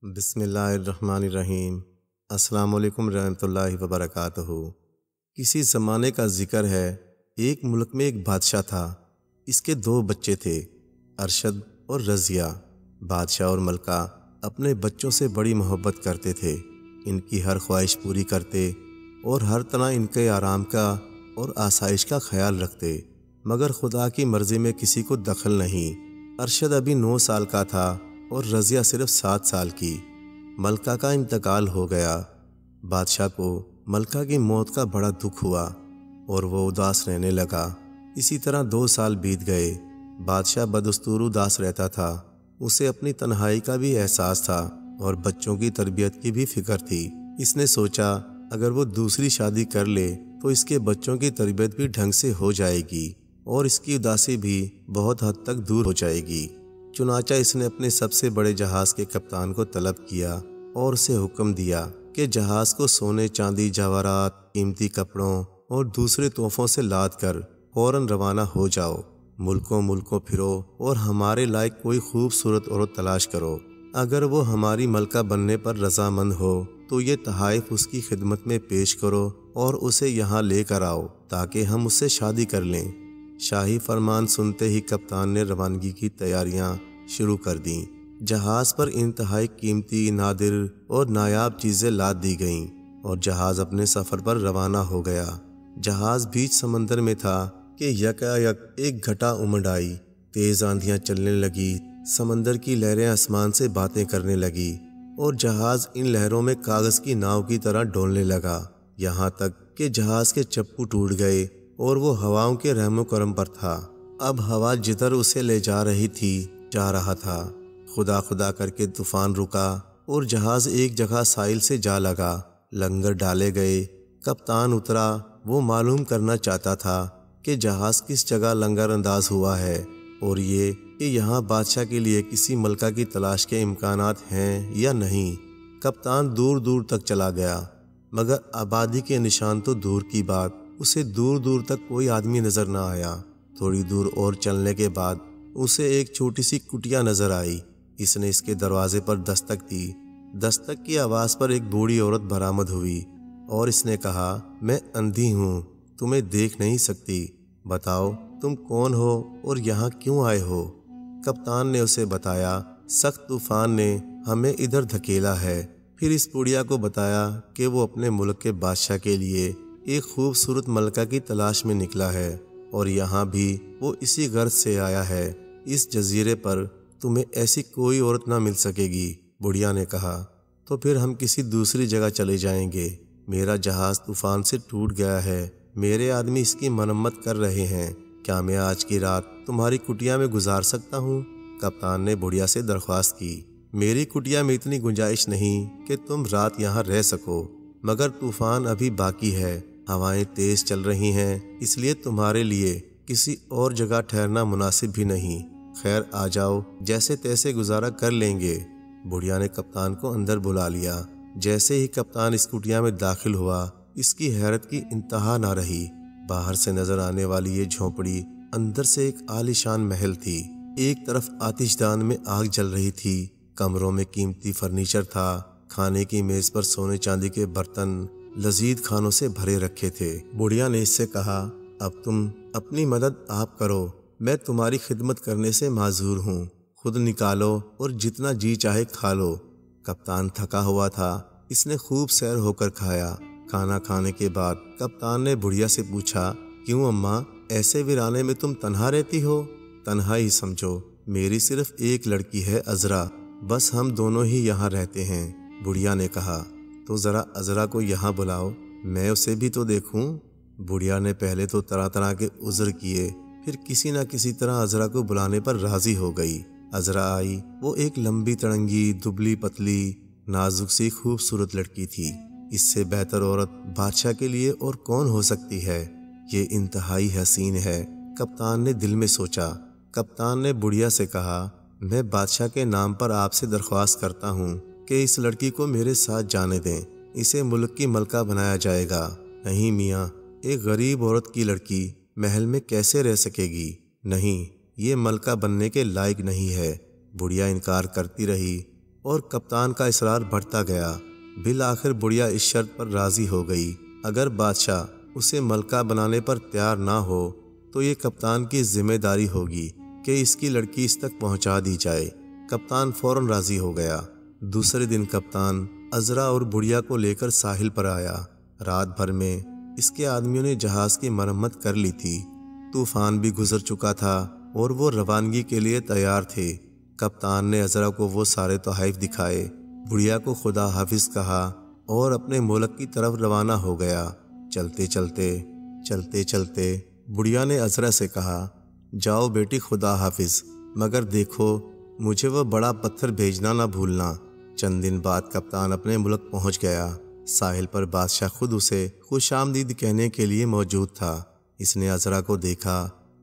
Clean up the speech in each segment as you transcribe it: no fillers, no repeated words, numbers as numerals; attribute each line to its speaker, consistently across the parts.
Speaker 1: بسم اللہ الرحمن الرحیم۔ السلام علیکم رحمۃ اللہ وبرکاتہ۔ کسی زمانے کا ذکر ہے، ایک ملک میں ایک بادشاہ تھا۔ اس کے 2 بچے تھے، ارشد اور رضیہ۔ بادشاہ اور ملکہ اپنے بچوں سے بڑی محبت کرتے تھے، ان کی ہر خواہش پوری کرتے اور ہر طرح ان کے آرام کا اور آسائش کا خیال رکھتے، مگر خدا کی مرضی میں کسی کو دخل نہیں۔ ارشد ابھی 9 سال کا تھا اور رضیہ صرف 7 سال کی۔ ملکہ کا انتقال ہو گیا۔ بادشاہ کو ملکہ کی موت کا بڑا دکھ ہوا اور وہ اداس رہنے لگا۔ اسی طرح 2 سال بیت گئے۔ بادشاہ بدستور اداس رہتا تھا، اسے اپنی تنہائی کا بھی احساس تھا اور بچوں کی تربیت کی بھی فکر تھی۔ اس نے سوچا اگر وہ دوسری شادی کر لے تو اس کے بچوں کی تربیت بھی ڈھنگ سے ہو جائے گی اور اس کی اداسی بھی بہت حد تک دور ہو جائے گی۔ چنانچہ اس نے اپنے سب سے بڑے جہاز کے کپتان کو طلب کیا اور اسے حکم دیا کہ جہاز کو سونے چاندی جواہرات، قیمتی کپڑوں اور دوسرے تحفوں سے لاد کر فوراً روانہ ہو جاؤ۔ ملکوں پھرو اور ہمارے لائق کوئی خوبصورت عورت تلاش کرو۔ اگر وہ ہماری ملکہ بننے پر رضامند ہو تو یہ تحائف اس کی خدمت میں پیش کرو اور اسے یہاں لے کر آؤ تاکہ ہم اس سے شادی کر لیں۔ شاہی فرمان سنتے ہی کپتان نے روانگی کی تیاریاں شروع کر دیں۔ جہاز پر انتہائی قیمتی، نادر اور نایاب چیزیں لاد دی گئیں اور جہاز اپنے سفر پر روانہ ہو گیا۔ جہاز بیچ سمندر میں تھا کہ یکایک ایک گھٹا امڈ آئی، تیز آندھیاں چلنے لگی، سمندر کی لہریں آسمان سے باتیں کرنے لگی اور جہاز ان لہروں میں کاغذ کی ناؤ کی طرح ڈولنے لگا، یہاں تک کہ جہاز کے چپو ٹوٹ گئے اور وہ ہواؤں کے رحم و کرم پر تھا۔ اب ہوا جدھر اسے لے جا رہی تھی جا رہا تھا۔ خدا خدا کر کے طوفان رکا اور جہاز ایک جگہ ساحل سے جا لگا۔ لنگر ڈالے گئے۔ کپتان اترا، وہ معلوم کرنا چاہتا تھا کہ جہاز کس جگہ لنگر انداز ہوا ہے اور یہ کہ یہاں بادشاہ کے لیے کسی ملکہ کی تلاش کے امکانات ہیں یا نہیں۔ کپتان دور دور تک چلا گیا، مگر آبادی کے نشان تو دور کی بات، اسے دور دور تک کوئی آدمی نظر نہ آیا۔ تھوڑی دور اور چلنے کے بعد اسے ایک چھوٹی سی کٹیا نظر آئی۔ اس نے اس کے دروازے پر دستک دی۔ دستک کی آواز پر ایک بوڑھی عورت برآمد ہوئی اور اس نے کہا، میں اندھی ہوں، تمہیں دیکھ نہیں سکتی، بتاؤ تم کون ہو اور یہاں کیوں آئے ہو؟ کپتان نے اسے بتایا، سخت طوفان نے ہمیں ادھر دھکیلا ہے۔ پھر اس بوڑھیا کو بتایا کہ وہ اپنے ملک کے بادشاہ کے لیے ایک خوبصورت ملکہ کی تلاش میں نکلا ہے اور یہاں بھی وہ اسی غرض سے آیا ہے۔ اس جزیرے پر تمہیں ایسی کوئی عورت نہ مل سکے گی۔ بڑھیا نے کہا، تو پھر ہم کسی دوسری جگہ چلے جائیں گے۔ میرا جہاز طوفان سے ٹوٹ گیا ہے، میرے آدمی اس کی مرمت کر رہے ہیں، کیا میں آج کی رات تمہاری کٹیا میں گزار سکتا ہوں؟ کپتان نے بڑھیا سے درخواست کی، میری کٹیا میں اتنی گنجائش نہیں کہ تم رات یہاں رہ سکو، مگر طوفان ابھی باقی ہے، ہوائیں تیز چل رہی ہیں، اس لیے تمہارے لیے کسی اور جگہ ٹھہرنا مناسب بھی نہیں۔ خیر آ جاؤ، جیسے تیسے گزارا کر لیں گے۔ بڑھیا نے کپتان کو اندر بلا لیا۔ جیسے ہی کپتان اس کٹیا میں داخل ہوا، اس کی حیرت کی انتہا نہ رہی۔ باہر سے نظر آنے والی یہ جھونپڑی اندر سے ایک عالیشان محل تھی۔ ایک طرف آتش دان میں آگ جل رہی تھی، کمروں میں قیمتی فرنیچر تھا، کھانے کی میز پر سونے چاندی کے برتن لذیذ کھانوں سے بھرے رکھے تھے۔ بڑھیا نے اس سے کہا، اب تم اپنی مدد آپ کرو، میں تمہاری خدمت کرنے سے معذور ہوں، خود نکالو اور جتنا جی چاہے کھا لو۔ کپتان تھکا ہوا تھا، اس نے خوب سیر ہو کر کھایا۔ کھانا کھانے کے بعد کپتان نے بڑھیا سے پوچھا، کیوں اماں، ایسے ویرانے میں تم تنہا رہتی ہو؟ تنہا ہی سمجھو، میری صرف ایک لڑکی ہے، عذرا، بس ہم دونوں ہی یہاں رہتے ہیں۔ بڑھیا نے کہا، تو ذرا عذرا کو یہاں بلاؤ، میں اسے بھی تو دیکھوں۔ بڑھیا نے پہلے تو طرح طرح کے عذر کیے، پھر کسی نہ کسی طرح عذرا کو بلانے پر راضی ہو گئی۔ عذرا آئی، وہ ایک لمبی تڑنگی، دبلی پتلی، نازک سی خوبصورت لڑکی تھی۔ اس سے بہتر عورت بادشاہ کے لیے اور کون ہو سکتی ہے؟ یہ انتہائی حسین ہے، کپتان نے دل میں سوچا۔ کپتان نے بڑھیا سے کہا، میں بادشاہ کے نام پر آپ سے درخواست کرتا ہوں کہ اس لڑکی کو میرے ساتھ جانے دیں، اسے ملک کی ملکہ بنایا جائے گا۔ نہیں میاں، ایک غریب عورت کی لڑکی محل میں کیسے رہ سکے گی؟ نہیں، یہ ملکہ بننے کے لائق نہیں ہے۔ بڑھیا انکار کرتی رہی اور کپتان کا اصرار بڑھتا گیا۔ بالآخر بڑھیا اس شرط پر راضی ہو گئی، اگر بادشاہ اسے ملکہ بنانے پر تیار نہ ہو تو یہ کپتان کی ذمہ داری ہوگی کہ اس کی لڑکی اس تک پہنچا دی جائے۔ کپتان فوراً راضی ہو گیا۔ دوسرے دن کپتان عذرا اور بڑھیا کو لے کر ساحل پر آیا۔ رات بھر میں اس کے آدمیوں نے جہاز کی مرمت کر لی تھی۔ طوفان بھی گزر چکا تھا اور وہ روانگی کے لیے تیار تھے۔ کپتان نے عذرا کو وہ سارے تحائف دکھائے، بڑھیا کو خدا حافظ کہا اور اپنے ملک کی طرف روانہ ہو گیا۔ چلتے چلتے بڑھیا نے عذرا سے کہا، جاؤ بیٹی، خدا حافظ، مگر دیکھو مجھے وہ بڑا پتھر بھیجنا نہ بھولنا۔ چند دن بعد کپتان اپنے ملک پہنچ گیا۔ ساحل پر بادشاہ خود اسے خوش آمدید کہنے کے لیے موجود تھا۔ اس نے عذرا کو دیکھا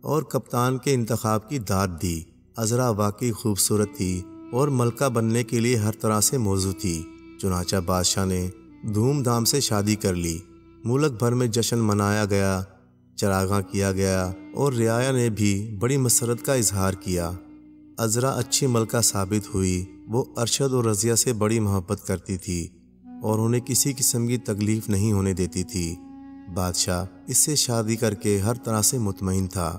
Speaker 1: اور کپتان کے انتخاب کی داد دی۔ عذرا واقعی خوبصورت تھی اور ملکہ بننے کے لیے ہر طرح سے موزوں تھی۔ چنانچہ بادشاہ نے دھوم دھام سے شادی کر لی۔ ملک بھر میں جشن منایا گیا، چراغاں کیا گیا اور رعایا نے بھی بڑی مسرت کا اظہار کیا۔ عذرا اچھی ملکہ ثابت ہوئی۔ وہ ارشد اور رضیہ سے بڑی محبت کرتی تھی اور انہیں کسی قسم کی تکلیف نہیں ہونے دیتی تھی۔ بادشاہ اس سے شادی کر کے ہر طرح سے مطمئن تھا۔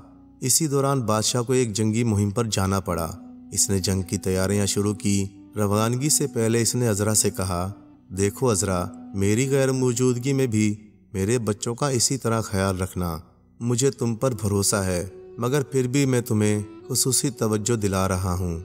Speaker 1: اسی دوران بادشاہ کو ایک جنگی مہم پر جانا پڑا۔ اس نے جنگ کی تیاریاں شروع کی۔ روانگی سے پہلے اس نے عذرا سے کہا، دیکھو عذرا، میری غیر موجودگی میں بھی میرے بچوں کا اسی طرح خیال رکھنا۔ مجھے تم پر بھروسہ ہے، مگر پھر بھی میں تمہیں خصوصی توجہ دلا رہا ہوں۔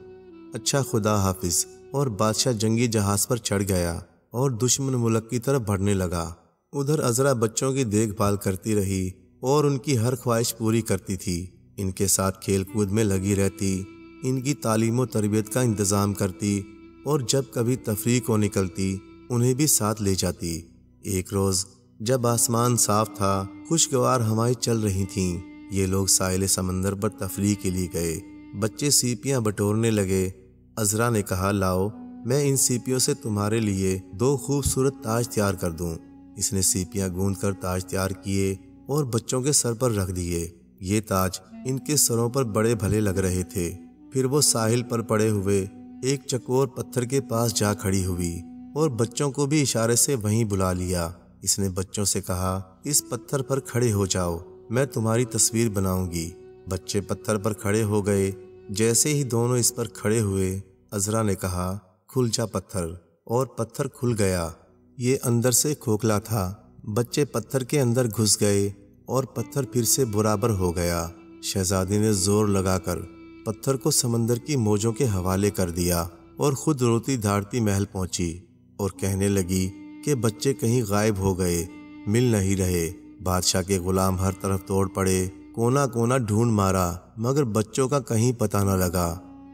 Speaker 1: اچھا، خدا حافظ۔ اور بادشاہ جنگی جہاز پر چڑھ گیا اور دشمن ملک کی طرف بڑھنے لگا۔ ادھر عذرا بچوں کی دیکھ بھال کرتی رہی اور ان کی ہر خواہش پوری کرتی تھی۔ ان کے ساتھ کھیل کود میں لگی رہتی، ان کی تعلیم و تربیت کا انتظام کرتی اور جب کبھی تفریح کو نکلتی انہیں بھی ساتھ لے جاتی۔ ایک روز جب آسمان صاف تھا، خوشگوار ہوائیں چل رہی تھیں، یہ لوگ ساحل سمندر پر تفریح کے لیے گئے۔ بچے سیپیاں بٹورنے لگے۔ عذرا نے کہا، لاؤ، میں ان سیپیوں سے تمہارے لیے 2 خوبصورت تاج تیار کر دوں۔ اس نے سیپیاں گوندھ کر تاج تیار کیے اور بچوں کے سر پر رکھ دیے۔ یہ تاج ان کے سروں پر بڑے بھلے لگ رہے تھے۔ پھر وہ ساحل پر پڑے ہوئے ایک چکور پتھر کے پاس جا کھڑی ہوئی اور بچوں کو بھی اشارے سے وہیں بلا لیا۔ اس نے بچوں سے کہا، اس پتھر پر کھڑے ہو جاؤ، میں تمہاری تصویر بناؤں گی۔ بچے پتھر پر کھڑے ہو گئے۔ جیسے ہی دونوں اس پر کھڑے ہوئے، عذرا نے کہا، کھل جا پتھر، اور پتھر کھل گیا۔ یہ اندر سے کھوکھلا تھا۔ بچے پتھر کے اندر گھس گئے اور پتھر پھر سے برابر ہو گیا۔ شہزادی نے زور لگا کر پتھر کو سمندر کی موجوں کے حوالے کر دیا اور خود روتی دھاڑتی محل پہنچی اور کہنے لگی کہ بچے کہیں غائب ہو گئے، مل نہیں رہے۔ بادشاہ کے غلام ہر طرف توڑ پڑے، کونا کونا ڈھونڈ مارا، مگر بچوں کا کہیں پتہ نہ لگا۔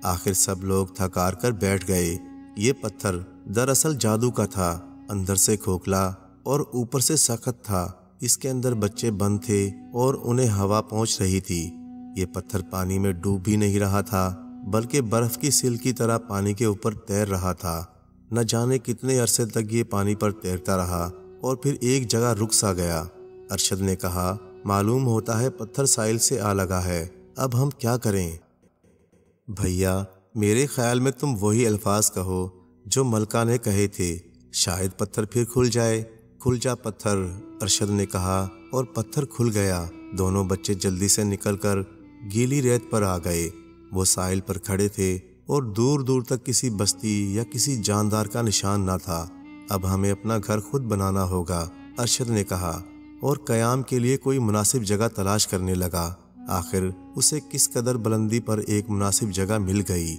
Speaker 1: آخر سب لوگ تھک ہار کر بیٹھ گئے۔ یہ پتھر دراصل جادو کا تھا، اندر سے کھوکھلا اور اوپر سے سخت تھا۔ اس کے اندر بچے بند تھے اور انہیں ہوا پہنچ رہی تھی۔ یہ پتھر پانی میں ڈوب بھی نہیں رہا تھا، بلکہ برف کی سل کی طرح پانی کے اوپر تیر رہا تھا۔ نہ جانے کتنے عرصے تک یہ پانی پر تیرتا رہا اور پھر ایک جگہ رک سا گیا۔ ارشد نے کہا، معلوم ہوتا ہے پتھر ساحل سے آ لگا ہے، اب ہم کیا کریں؟ بھیا، میرے خیال میں تم وہی الفاظ کہو جو ملکہ نے کہے تھے، شاید پتھر پھر کھل جائے۔ کھل جا پتھر، ارشد نے کہا، اور پتھر کھل گیا۔ دونوں بچے جلدی سے نکل کر گیلی ریت پر آ گئے۔ وہ ساحل پر کھڑے تھے اور دور دور تک کسی بستی یا کسی جاندار کا نشان نہ تھا۔ اب ہمیں اپنا گھر خود بنانا ہوگا، ارشد نے کہا، اور قیام کے لیے کوئی مناسب جگہ تلاش کرنے لگا۔ آخر اسے کس قدر بلندی پر ایک مناسب جگہ مل گئی۔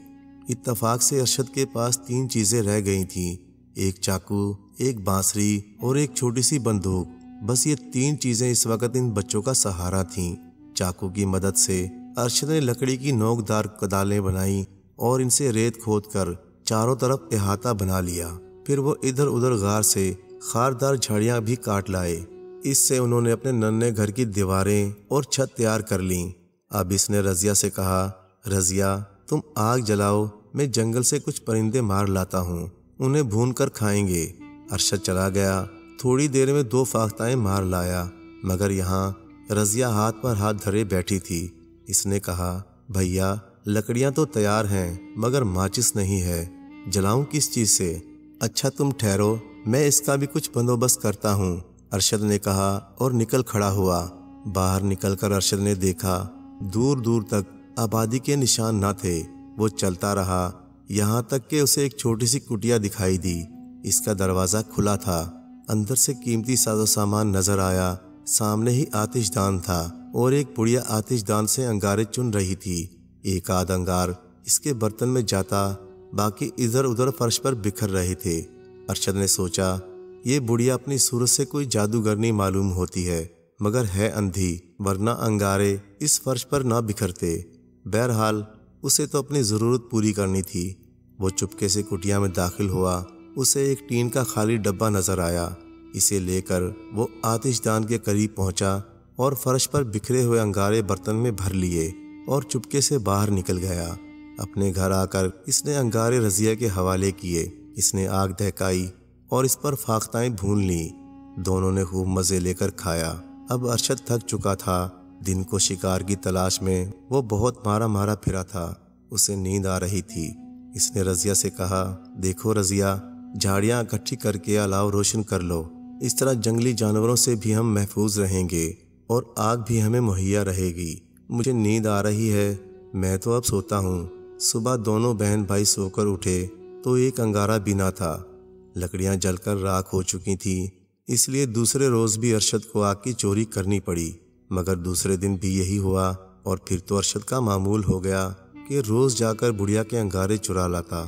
Speaker 1: اتفاق سے ارشد کے پاس 3 چیزیں رہ گئی تھیں، ایک چاقو، ایک بانسری اور ایک چھوٹی سی بندوق۔ بس یہ 3 چیزیں اس وقت ان بچوں کا سہارا تھیں۔ چاقو کی مدد سے ارشد نے لکڑی کی نوکدار کدالیں بنائیں اور ان سے ریت کھود کر چاروں طرف احاطہ بنا لیا۔ پھر وہ ادھر ادھر غار سے خاردار جھاڑیاں بھی کاٹ لائے۔ اس سے انہوں نے اپنے ننھے گھر کی دیواریں اور چھت تیار کر لیں۔ اب اس نے رضیہ سے کہا، رضیہ، تم آگ جلاؤ، میں جنگل سے کچھ پرندے مار لاتا ہوں، انہیں بھون کر کھائیں گے۔ ارشد چلا گیا۔ تھوڑی دیر میں 2 فاختائیں مار لایا، مگر یہاں رضیہ ہاتھ پر ہاتھ دھرے بیٹھی تھی۔ اس نے کہا، بھیا، لکڑیاں تو تیار ہیں، مگر ماچس نہیں ہے۔ جلاؤں کس چیز سے؟ اچھا تم ٹھہرو، میں اس کا بھی کچھ بندوبست کرتا ہوں، ارشد نے کہا اور نکل کھڑا ہوا۔ باہر نکل کر ارشد نے دیکھا دور دور تک آبادی کے نشان نہ تھے۔ وہ چلتا رہا یہاں تک کہ اسے ایک چھوٹی سی کٹیا دکھائی دی۔ اس کا دروازہ کھلا تھا، اندر سے قیمتی ساز و سامان نظر آیا۔ سامنے ہی آتش دان تھا اور ایک بڑھیا آتش دان سے انگارے چن رہی تھی۔ ایک آدھ انگار اس کے برتن میں جاتا، باقی ادھر ادھر فرش پر بکھر رہے تھے۔ ارشد نے سوچا یہ بڑھیا اپنی صورت سے کوئی جادوگرنی معلوم ہوتی ہے، مگر ہے اندھی، ورنہ انگارے اس فرش پر نہ بکھرتے۔ بہرحال اسے تو اپنی ضرورت پوری کرنی تھی۔ وہ چپکے سے کٹیا میں داخل ہوا۔ اسے ایک ٹین کا خالی ڈبہ نظر آیا۔ اسے لے کر وہ آتش دان کے قریب پہنچا اور فرش پر بکھرے ہوئے انگارے برتن میں بھر لیے اور چپکے سے باہر نکل گیا۔ اپنے گھر آ کر اس نے انگارے رضیہ کے حوالے کیے۔ اس نے آگ دہکائی اور اس پر فاختائیں بھون لیں۔ دونوں نے خوب مزے لے کر کھایا۔ اب ارشد تھک چکا تھا۔ دن کو شکار کی تلاش میں وہ بہت مارا مارا پھرا تھا۔ اسے نیند آ رہی تھی۔ اس نے رضیہ سے کہا، دیکھو رضیہ، جھاڑیاں اکٹھی کر کے الاؤ روشن کر لو، اس طرح جنگلی جانوروں سے بھی ہم محفوظ رہیں گے اور آگ بھی ہمیں مہیا رہے گی۔ مجھے نیند آ رہی ہے، میں تو اب سوتا ہوں۔ صبح دونوں بہن بھائی سو کر اٹھے تو ایک انگارہ بھی نہ تھا۔ لکڑیاں جل کر راکھ ہو چکی تھیں، اس لیے دوسرے روز بھی ارشد کو آگ کی چوری کرنی پڑی۔ مگر دوسرے دن بھی یہی ہوا اور پھر تو ارشد کا معمول ہو گیا کہ روز جا کر بڑھیا کے انگارے چرا لاتا،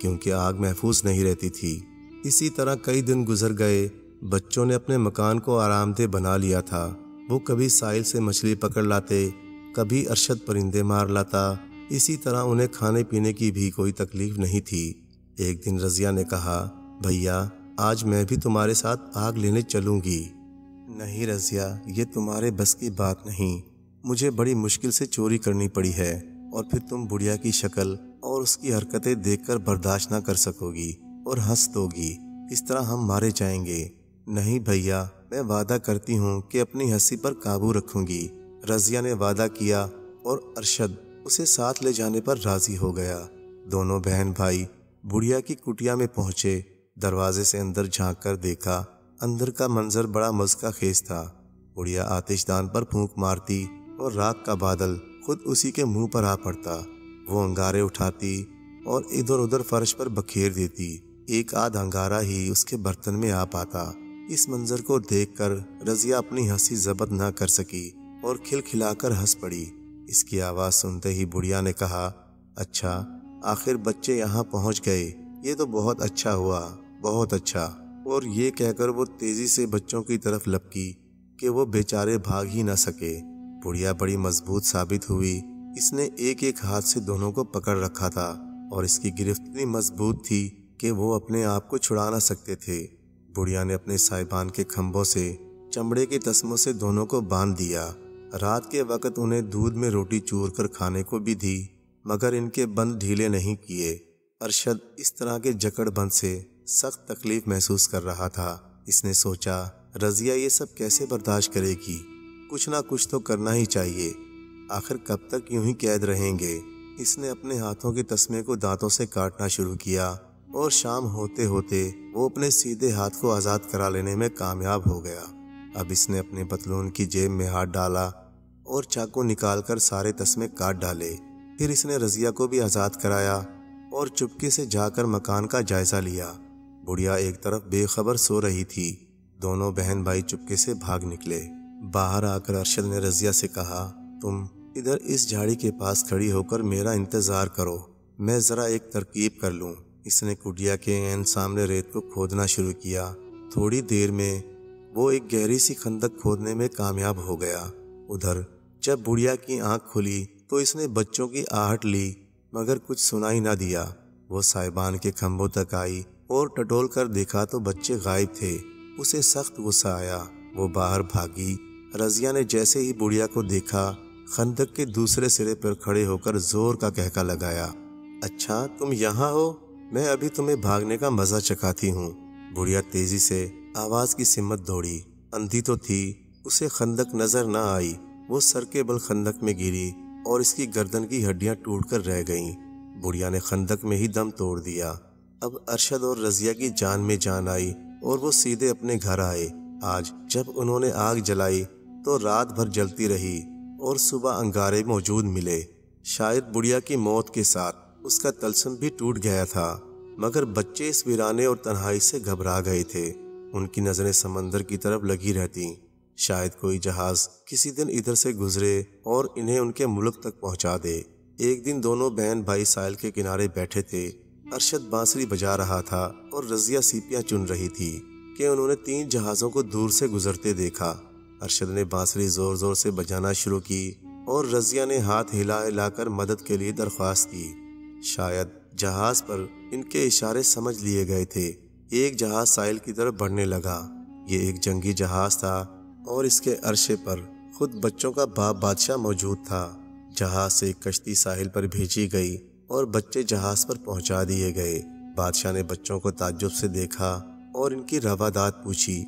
Speaker 1: کیونکہ آگ محفوظ نہیں رہتی تھی۔ اسی طرح کئی دن گزر گئے۔ بچوں نے اپنے مکان کو آرام دہ بنا لیا تھا۔ وہ کبھی ساحل سے مچھلی پکڑ لاتے، کبھی ارشد پرندے مار لاتا۔ اسی طرح انہیں کھانے پینے کی بھی کوئی تکلیف نہیں تھی۔ ایک دن رضیہ نے کہا، بھیا آج میں بھی تمہارے ساتھ آگ لینے چلوں گی۔ نہیں رضیہ، یہ تمہارے بس کی بات نہیں، مجھے بڑی مشکل سے چوری کرنی پڑی ہے، اور پھر تم بڑھیا کی شکل اور اس کی حرکتیں دیکھ کر برداشت نہ کر سکو گی اور ہنس دو گی، اس طرح ہم مارے جائیں گے۔ نہیں بھیا، میں وعدہ کرتی ہوں کہ اپنی ہنسی پر قابو رکھوں گی۔ رضیہ نے وعدہ کیا اور ارشد اسے ساتھ لے جانے پر راضی ہو گیا۔ دونوں بہن بھائی بڑھیا کی کٹیا میں پہنچے۔ دروازے سے اندر جھانک کر دیکھا، اندر کا منظر بڑا مضحکہ خیز تھا۔ بڑھیا آتش دان پر پھونک مارتی اور راکھ کا بادل خود اسی کے منہ پر آ پڑتا۔ وہ انگارے اٹھاتی اور ادھر ادھر فرش پر بکھیر دیتی۔ ایک آدھ انگارہ ہی اس کے برتن میں آ پاتا۔ اس منظر کو دیکھ کر رضیہ اپنی ہنسی ضبط نہ کر سکی اور کھل کھلا کر ہنس پڑی۔ اس کی آواز سنتے ہی بڑھیا نے کہا، اچھا آخر بچے یہاں پہنچ گئے، یہ تو بہت اچھا ہوا، بہت اچھا۔ اور یہ کہہ کر وہ تیزی سے بچوں کی طرف لپکی کہ وہ بیچارے بھاگ ہی نہ سکے۔ بڑھیا بڑی مضبوط ثابت ہوئی۔ اس نے ایک ایک ہاتھ سے دونوں کو پکڑ رکھا تھا اور اس کی گرفت اتنی مضبوط تھی کہ وہ اپنے آپ کو چھڑا نہ سکتے تھے۔ بڑھیا نے اپنے سائبان کے کھمبوں سے چمڑے کے تسموں سے دونوں کو باندھ دیا۔ رات کے وقت انہیں دودھ میں روٹی چور کر کھانے کو بھی دی، مگر ان کے بند ڈھیلے نہیں کیے۔ ارشد اس طرح کے جکڑ بند سے سخت تکلیف محسوس کر رہا تھا۔ اس نے سوچا، رضیہ یہ سب کیسے برداشت کرے گی؟ کچھ نہ کچھ تو کرنا ہی چاہیے، آخر کب تک یوں ہی قید رہیں گے؟ اس نے اپنے ہاتھوں کے تسمے کو دانتوں سے کاٹنا شروع کیا اور شام ہوتے ہوتے وہ اپنے سیدھے ہاتھ کو آزاد کرا لینے میں کامیاب ہو گیا۔ اب اس نے اپنے پتلون کی جیب میں ہاتھ ڈالا اور چاقو نکال کر سارے تسمے کاٹ ڈالے۔ پھر اس نے رضیہ کو بھی آزاد کرایا اور چپکے سے جا کر مکان کا جائزہ لیا۔ بڑھیا ایک طرف بے خبر سو رہی تھی۔ دونوں بہن بھائی چپکے سے بھاگ نکلے۔ باہر آ کر ارشد نے رضیہ سے کہا، تم ادھر اس جھاڑی کے پاس کھڑی ہو کر میرا انتظار کرو، میں ذرا ایک ترکیب کر لوں۔ اس نے کٹیا کے عین سامنے ریت کو کھودنا شروع کیا۔ تھوڑی دیر میں وہ ایک گہری سی خندق کھودنے میں کامیاب ہو گیا۔ ادھر جب بڑھیا کی آنکھ کھلی تو اس نے بچوں کی آہٹ لی، مگر کچھ سنائی نہ دیا۔ وہ سائبان کے کھمبوں تک آئی اور ٹٹول کر دیکھا تو بچے غائب تھے۔ اسے سخت غصہ آیا، وہ باہر بھاگی۔ رضیہ نے جیسے ہی بڑھیا کو دیکھا، خندق کے دوسرے سرے پر کھڑے ہو کر زور کا کہکا لگایا، اچھا تم یہاں ہو، میں ابھی تمہیں بھاگنے کا مزہ چکھاتی ہوں۔ بڑھیا تیزی سے آواز کی سمت دوڑی۔ اندھی تو تھی، اسے خندق نظر نہ آئی۔ وہ سر کے بل خندق میں گری اور اس کی گردن کی ہڈیاں ٹوٹ کر رہ گئیں۔ بڑھیا نے خندق میں ہی دم توڑ دیا۔ اب ارشد اور رضیہ کی جان میں جان آئی اور وہ سیدھے اپنے گھر آئے۔ آج جب انہوں نے آگ جلائی تو رات بھر جلتی رہی اور صبح انگارے موجود ملے۔ شاید بڑھیا کی موت کے ساتھ اس کا طلسم بھی ٹوٹ گیا تھا، مگر بچے اس ویرانے اور تنہائی سے گھبرا گئے تھے۔ ان کی نظریں سمندر کی طرف لگی رہتی، شاید کوئی جہاز کسی دن ادھر سے گزرے اور انہیں ان کے ملک تک پہنچا دے۔ ایک دن دونوں بہن بھائی ساحل کے کنارے بیٹھے تھے۔ ارشد بانسری بجا رہا تھا اور رضیہ سیپیاں چن رہی تھی کہ انہوں نے 3 جہازوں کو دور سے گزرتے دیکھا۔ ارشد نے بانسری زور زور سے بجانا شروع کی اور رضیہ نے ہاتھ ہلا ہلا کر مدد کے لیے درخواست کی۔ شاید جہاز پر ان کے اشارے سمجھ لیے گئے تھے۔ ایک جہاز ساحل کی طرف بڑھنے لگا۔ یہ ایک جنگی جہاز تھا اور اس کے عرصے پر خود بچوں کا باپ بادشاہ موجود تھا۔ جہاز سے ایک کشتی ساحل پر بھیجی گئی اور بچے جہاز پر پہنچا دیے گئے۔ بادشاہ نے بچوں کو تعجب سے دیکھا اور ان کی روادات پوچھی۔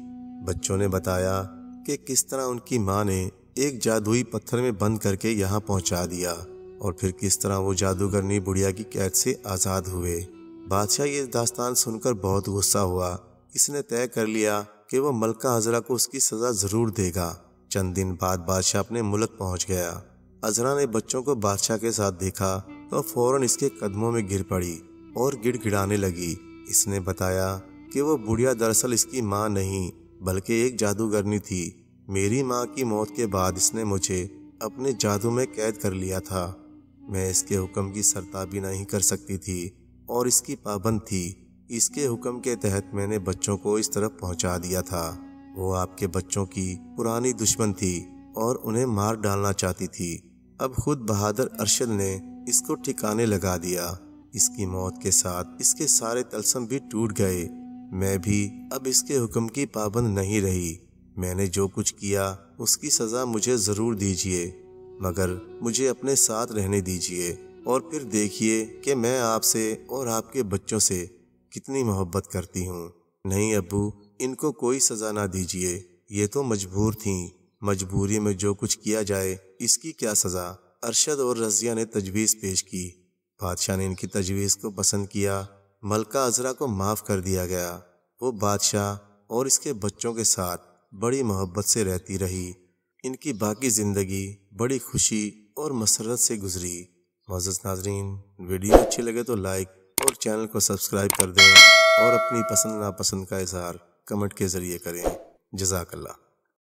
Speaker 1: بچوں نے بتایا کہ کس طرح ان کی ماں نے ایک جادوئی پتھر میں بند کر کے یہاں پہنچا دیا اور پھر کس طرح وہ جادوگرنی بڑھیا کی قید سے آزاد ہوئے۔ بادشاہ یہ داستان سن کر بہت غصہ ہوا۔ اس نے طے کر لیا کہ وہ ملکہ عذرا کو اس کی سزا ضرور دے گا۔ چند دن بعد بادشاہ اپنے ملک پہنچ گیا۔ عذرا نے بچوں کو بادشاہ کے ساتھ دیکھا تو فوراً اس کے قدموں میں گر پڑی اور گڑ گڑانے لگی۔ اس نے بتایا کہ وہ بڑھیا دراصل اس کی ماں نہیں بلکہ ایک جادوگرنی تھی۔ میری ماں کی موت کے بعد اس نے مجھے اپنے جادو میں قید کر لیا تھا۔ میں اس کے حکم کی سرتابی نہیں کر سکتی تھی اور اس کی پابند تھی۔ اس کے حکم کے تحت میں نے بچوں کو اس طرف پہنچا دیا تھا۔ وہ آپ کے بچوں کی پرانی دشمن تھی اور انہیں مار ڈالنا چاہتی تھی۔ اب خود بہادر ارشد نے اس کو ٹھکانے لگا دیا۔ اس کی موت کے ساتھ اس کے سارے طلسم بھی ٹوٹ گئے۔ میں بھی اب اس کے حکم کی پابند نہیں رہی۔ میں نے جو کچھ کیا اس کی سزا مجھے ضرور دیجیے، مگر مجھے اپنے ساتھ رہنے دیجیے اور پھر دیکھیے کہ میں آپ سے اور آپ کے بچوں سے کتنی محبت کرتی ہوں۔ نہیں ابو، ان کو کوئی سزا نہ دیجیے، یہ تو مجبور تھیں۔ مجبوری میں جو کچھ کیا جائے اس کی کیا سزا؟ ارشد اور رضیہ نے تجویز پیش کی۔ بادشاہ نے ان کی تجویز کو پسند کیا۔ ملکہ عذرا کو معاف کر دیا گیا۔ وہ بادشاہ اور اس کے بچوں کے ساتھ بڑی محبت سے رہتی رہی۔ ان کی باقی زندگی بڑی خوشی اور مسرت سے گزری۔ معزز ناظرین، ویڈیو اچھی لگے تو لائک اور چینل کو سبسکرائب کر دیں اور اپنی پسند ناپسند کا اظہار کمنٹ کے ذریعے کریں۔ جزاک اللہ۔